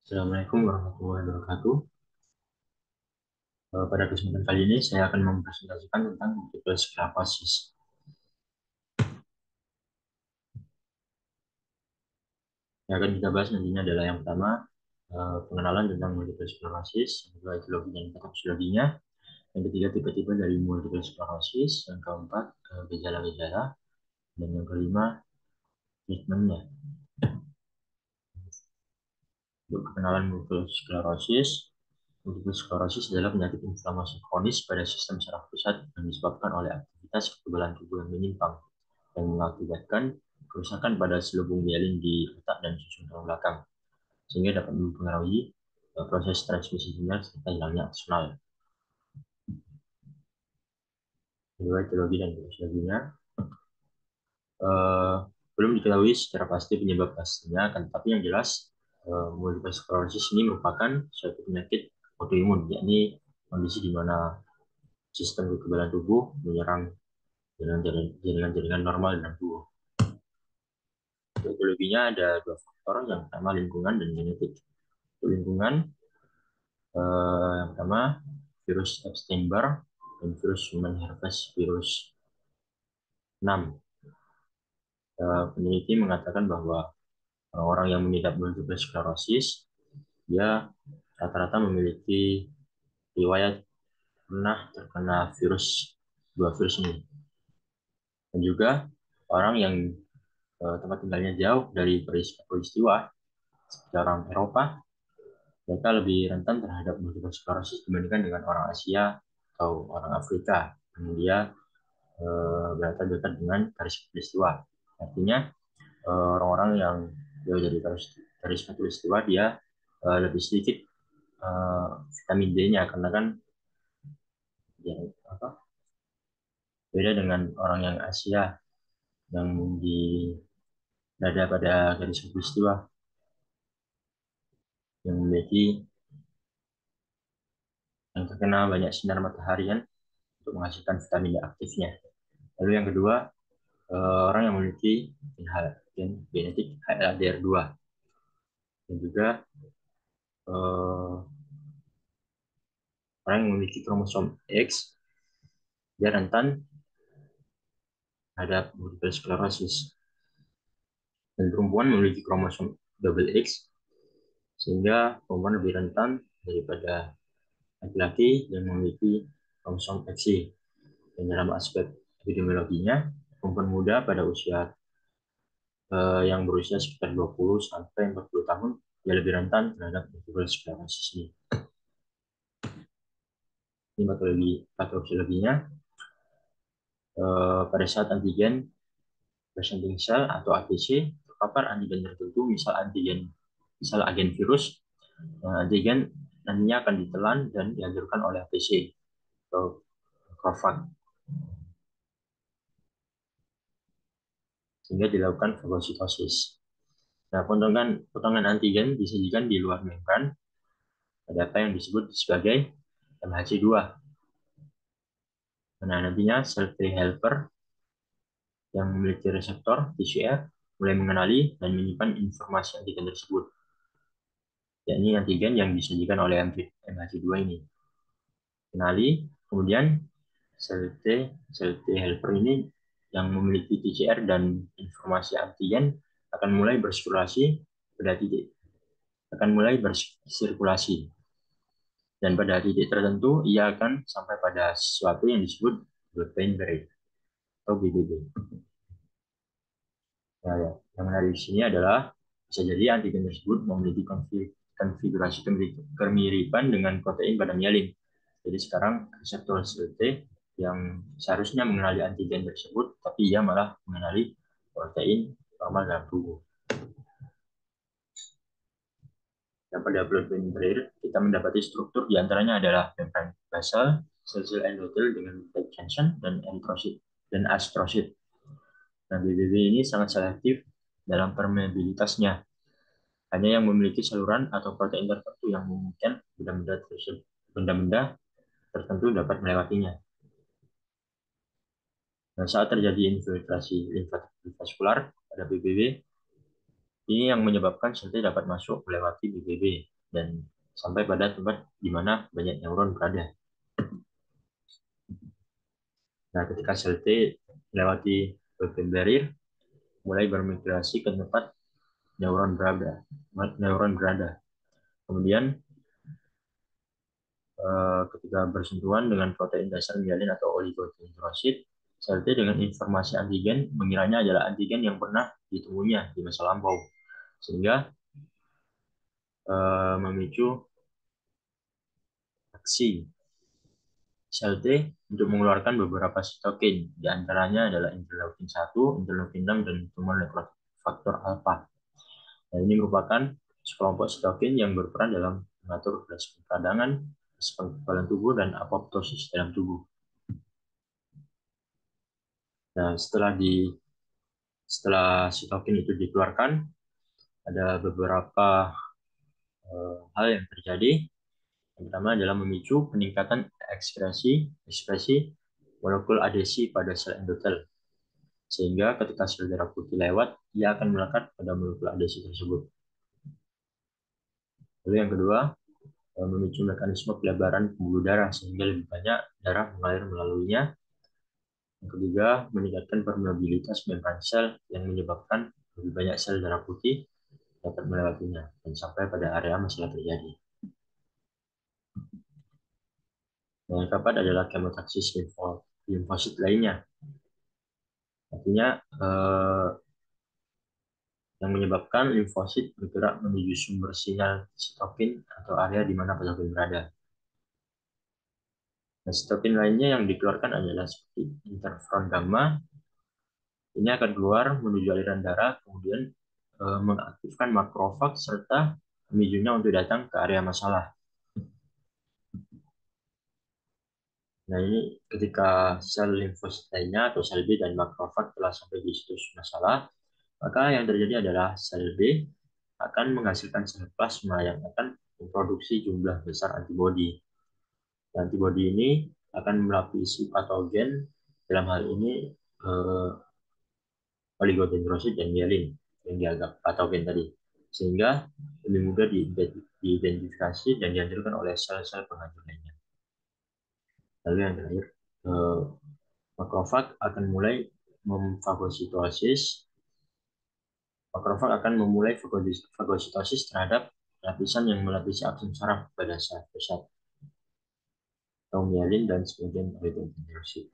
Assalamualaikum warahmatullahi wabarakatuh. Pada kesempatan kali ini saya akan mempresentasikan tentang multiple sclerosis. Yang akan kita bahas nantinya adalah yang pertama, pengenalan tentang multiple sclerosis, yang kedua etiologi dan patofisiologinya, yang ketiga tipe-tipe dari multiple sclerosis, yang keempat gejala-gejala, dan yang kelima treatmentnya. Untuk pengenalan multiple sclerosis adalah penyakit inflamasi kronis pada sistem saraf pusat yang disebabkan oleh aktivitas kekebalan tubuh yang menyimpang yang mengakibatkan kerusakan pada selubung myelin di otak dan susun tulang belakang, sehingga dapat mempengaruhi proses transmisi sinyal serta hilangnya aksional. Kedua, etiologi dan fisiologinya. Eh, Belum diketahui secara pasti penyebab pastinya, tetapi yang jelas multiple sclerosis ini merupakan suatu penyakit autoimun, yakni kondisi di mana sistem kekebalan tubuh menyerang jaringan-jaringan normal dalam tubuh. Etiologinya ada dua faktor, yang pertama lingkungan dan genetik. Lingkungan, yang pertama virus Epstein-Barr dan virus human herpes virus 6. Peneliti mengatakan bahwa orang-orang yang mengidap multiple sclerosis, dia rata-rata memiliki riwayat pernah terkena dua virus ini. Dan juga orang yang tempat tinggalnya jauh dari peristiwa, seperti orang Eropa, mereka lebih rentan terhadap multiple sclerosis dibandingkan dengan orang Asia atau orang Afrika yang dia berada dekat dengan garis peristiwa. Artinya orang-orang yang jauh dari garis peristiwa dia lebih sedikit vitamin D-nya, karena kan ya, apa, beda dengan orang yang Asia yang berada pada garis peristiwa yang terkena banyak sinar matahari kan, untuk menghasilkan vitamin D aktifnya. Lalu yang kedua, orang yang memiliki genetik HLA-DR2, dan juga orang yang memiliki kromosom X, dia rentan terhadap multiple sclerosis. Dan perempuan memiliki kromosom double X, sehingga perempuan lebih rentan daripada laki-laki yang memiliki kromosom XY. Dan dalam aspek epidemiologinya, perempuan muda pada usia yang berusia sekitar 20 sampai 40 tahun, dia lebih rentan terhadap multiple sclerosis ini. Ini patofisiologinya. Pada saat antigen presenting cell atau APC terpapar antigen tertentu, misal agen virus, antigen nantinya akan ditelan dan dihancurkan oleh APC atau Crovag, sehingga dilakukan fagositosis. Nah, potongan antigen disajikan di luar membran pada apa yang disebut sebagai MHC2. Nah, nantinya sel T helper yang memiliki reseptor TCR mulai mengenali dan menyimpan informasi antigen tersebut, yakni antigen yang disajikan oleh MHC2 ini. Kenali, kemudian sel T helper ini yang memiliki TCR dan informasi antigen akan mulai bersirkulasi pada titik akan mulai bersirkulasi, dan pada titik tertentu ia akan sampai pada sesuatu yang disebut blood-brain barrier atau BBB. Nah, yang menarik di sini adalah bisa jadi antigen tersebut memiliki konfigurasi kemiripan dengan protein pada myelin. Jadi sekarang reseptor sel T yang seharusnya mengenali antigen tersebut, tapi ia malah mengenali protein normal dalam tubuh. Dan pada blood-brain barrier, kita mendapati struktur diantaranya adalah membran basal, sel-sel endotel dengan tight junction, dan eritrosit dan astrosit. Nah, BBB ini sangat selektif dalam permeabilitasnya. Hanya yang memiliki saluran atau protein tertentu yang memungkinkan benda-benda tertentu dapat melewatinya. Nah, saat terjadi infiltrasi limfatik vaskular pada BBB, ini yang menyebabkan sel T dapat masuk melewati BBB. dan sampai pada tempat di mana banyak neuron berada. Nah, ketika sel T melewati blood-brain barrier, mulai bermigrasi ke tempat neuron berada. Kemudian ketika bersentuhan dengan protein dasar mielin atau oligodendrosit, sel T dengan informasi antigen mengiranya adalah antigen yang pernah ditemuinya di masa lampau, sehingga memicu aksi sel T untuk mengeluarkan beberapa sitokin, di antaranya adalah interleukin 1, interleukin 6, dan tumor necrotic faktor alpha. Nah, ini merupakan sekelompok sitokin yang berperan dalam mengatur respon peradangan, respon kekebalan tubuh, dan apoptosis dalam tubuh. Nah, setelah sitokin itu dikeluarkan, ada beberapa hal yang terjadi. Yang pertama adalah memicu peningkatan ekspresi molekul adesi pada sel endotel. Sehingga ketika sel darah putih lewat, ia akan melekat pada molekul adesi tersebut. Lalu yang kedua, memicu mekanisme pelebaran pembuluh darah sehingga lebih banyak darah mengalir melaluinya. Yang ketiga, meningkatkan permeabilitas membran sel yang menyebabkan lebih banyak sel darah putih dapat melewatinya dan sampai pada area masalah terjadi. Yang keempat adalah kemotaksis limfosit lainnya. Artinya yang menyebabkan limfosit bergerak menuju sumber sinyal sitokin atau area di mana patogen berada. Nah, sitokin lainnya yang dikeluarkan adalah seperti interferon gamma. Ini akan keluar menuju aliran darah, kemudian mengaktifkan makrofag serta memicunya untuk datang ke area masalah. Nah, ini ketika sel limfosit lainnya atau sel B dan makrofag telah sampai di situs masalah, maka yang terjadi adalah sel B akan menghasilkan sel plasma yang akan memproduksi jumlah besar antibodi. Antibodi ini akan melapisi patogen, dalam hal ini oligodendrosit dan mielin yang dianggap patogen tadi, sehingga lebih mudah diidentifikasi dan dihancurkan oleh sel-sel penghancur lainnya. Lalu yang terakhir, makrofag akan mulai memfagositosis. Makrofag akan memulai fagositosis terhadap lapisan yang melapisi akson saraf pada saraf pusat atau mielin dan sebagian oligodendrosit.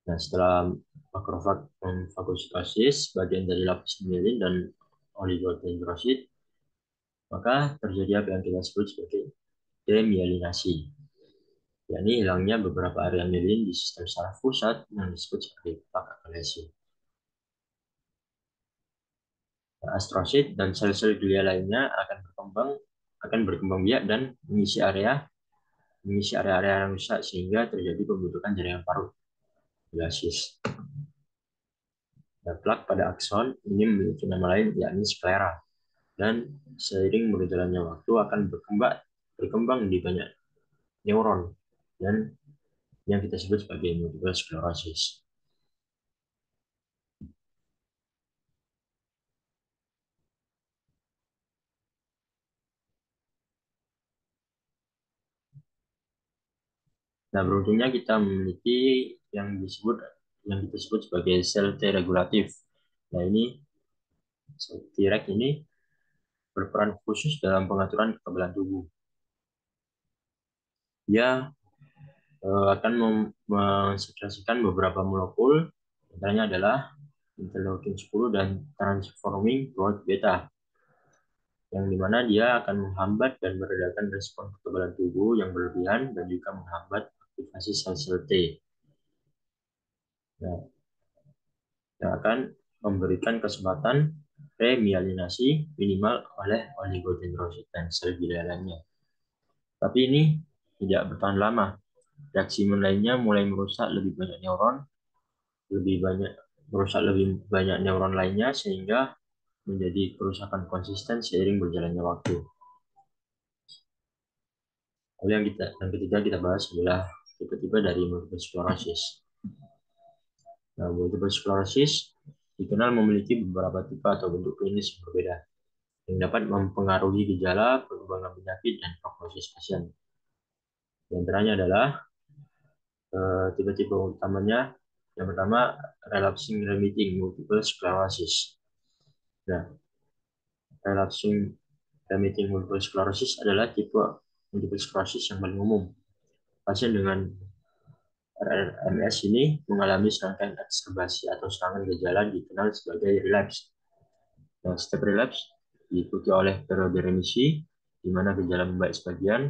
Nah, setelah makrofag memfagositosis bagian dari lapisan mielin dan oligodendrosit, maka terjadi apa yang kita sebut sebagai demyelinasi, yakni hilangnya beberapa area mielin di sistem saraf pusat yang disebut sebagai plak akalesi. Nah, astrosit dan sel-sel glia lainnya akan berkembang biak dan mengisi area-area yang rusak sehingga terjadi pembentukan jaringan parut glasis. Nah, plak pada akson ini memiliki nama lain yakni sklera, dan seiring berjalannya waktu akan berkembang di banyak neuron dan yang kita sebut sebagai multiple sclerosis. Nah, beruntungnya kita memiliki yang kita sebut sebagai sel T regulatif. Nah, ini sel Treg ini berperan khusus dalam pengaturan kekebalan tubuh. Dia akan mensekresikan beberapa molekul, antaranya adalah interleukin 10 dan transforming growth beta, yang dimana dia akan menghambat dan meredakan respon kekebalan tubuh yang berlebihan dan juga menghambat aktivasi sel-sel T. Nah, yang akan memberikan kesempatan remyelinasi minimal oleh oligodendrosit dan sel glia lainnya. Tapi ini tidak bertahan lama. Reaksi imun lainnya mulai merusak lebih banyak neuron lainnya sehingga menjadi kerusakan konsisten seiring berjalannya waktu. Lalu yang ketiga kita bahas adalah tipe-tipe dari multiple sclerosis. Nah, multiple sclerosis dikenal memiliki beberapa tipe atau bentuk klinis yang berbeda. yang dapat mempengaruhi gejala, perkembangan penyakit, dan prognosis pasien. Di antaranya adalah tipe-tipe utamanya. Yang pertama, relapsing remitting multiple sclerosis. Nah, relapsing remitting multiple sclerosis adalah tipe multiple sclerosis yang paling umum. Pasien dengan RRMS ini mengalami serangkaian ekserbasi atau serangan gejala dikenal sebagai relapse. Nah, step relapse diikuti oleh periode remisi, di mana gejala membaik sebagian.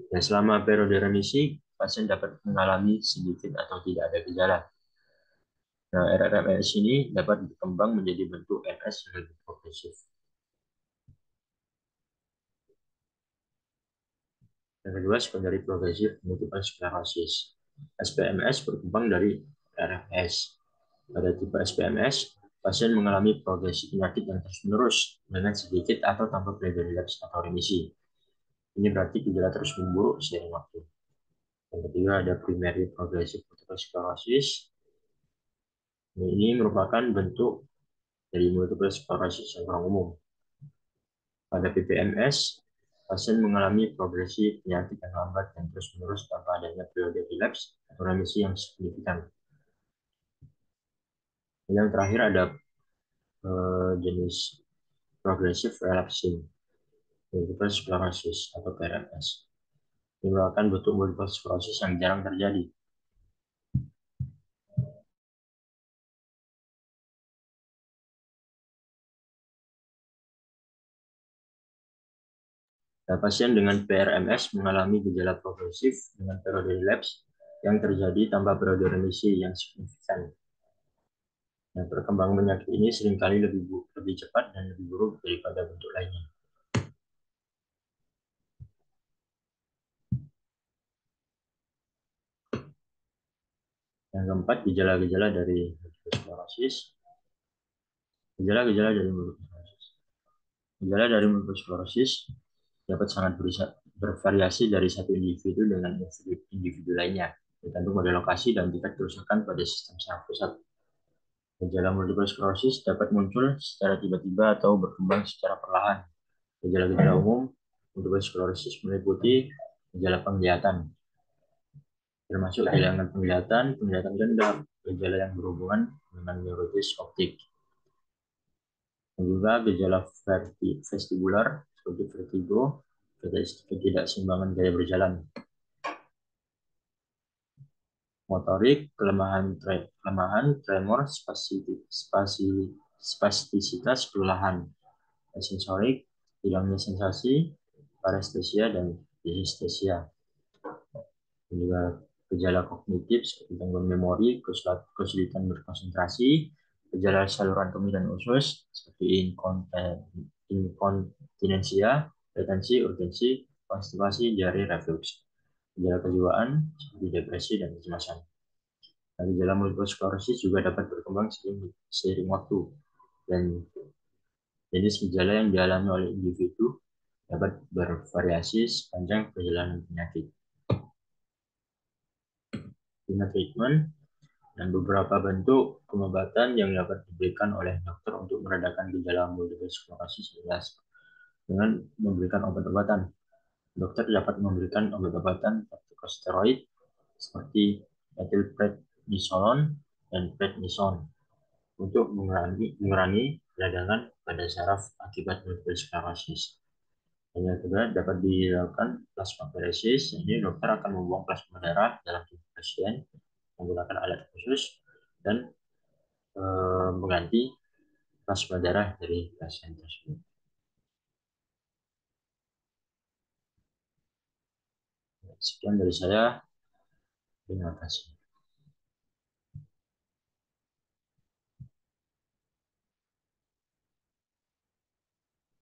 Dan selama periode remisi, pasien dapat mengalami sedikit atau tidak ada gejala. Nah, RRMS ini dapat berkembang menjadi bentuk MS yang lebih progresif. Yang kedua, secondary progressive multiple sclerosis. SPMS berkembang dari RFS. Pada tipe SPMS, pasien mengalami progresi penyakit yang terus-menerus dengan sedikit atau tanpa periode relapse atau remisi. Ini berarti gejala terus memburuk seiring waktu. Yang ketiga ada primary progressive multiple sclerosis. Ini merupakan bentuk dari multiple sclerosis yang kurang umum. Pada PPMS, pasien mengalami progresi penyakit yang lambat dan terus-menerus tanpa adanya periode relapse atau remisi yang signifikan. Yang terakhir ada jenis progressive relapsing multiple sclerosis atau PRMS. Ini merupakan bentuk multiple sclerosis yang jarang terjadi. Nah, pasien dengan PRMS mengalami gejala progresif dengan periode relapse yang terjadi tanpa periode remisi yang signifikan. Nah, perkembangan penyakit ini seringkali lebih cepat dan lebih buruk daripada bentuk lainnya. Yang keempat, gejala-gejala dari multiple sclerosis. Gejala-gejala dari multiple sclerosis. Gejala dari multiple sclerosis dapat sangat bervariasi dari satu individu dengan individu lainnya, tergantung pada lokasi dan tingkat kerusakan pada sistem saraf pusat. Gejala multiple sclerosis dapat muncul secara tiba-tiba atau berkembang secara perlahan. Gejala-gejala umum multiple sclerosis meliputi gejala penglihatan, termasuk kehilangan penglihatan, penglihatan ganda, gejala yang berhubungan dengan neurosis optik, dan juga gejala vestibular seperti vertigo, ketidakseimbangan gaya berjalan, motorik, kelemahan, tremor, spastisitas, kelelahan, sensorik, hilangnya sensasi, parestesia, dan dysestesia. Dan juga gejala kognitif seperti gangguan memori, kesulitan berkonsentrasi, gejala saluran kemih dan usus seperti inkontinensia, retensi, urgensi, konstipasi, diare, reflux. Gejala kejiwaan seperti depresi dan kecemasan. Nah, gejala multiple sclerosis juga dapat berkembang seiring waktu, dan jenis gejala yang dialami oleh individu dapat bervariasi sepanjang perjalanan penyakit. Treatment dan beberapa bentuk pengobatan yang dapat diberikan oleh dokter untuk meredakan gejala multiple sclerosis adalah dengan memberikan obat-obatan. Dokter dapat memberikan obat-obatan kortikosteroid seperti methylprednisolone dan prednisone untuk mengurangi peradangan pada saraf akibat multiple sclerosis. Dan yang kedua dapat dilakukan plasmapheresis. Ini dokter akan membuang plasma darah dalam tubuh pasien menggunakan alat khusus dan mengganti plasma darah dari pasien tersebut. Sekian dari saya. Terima kasih.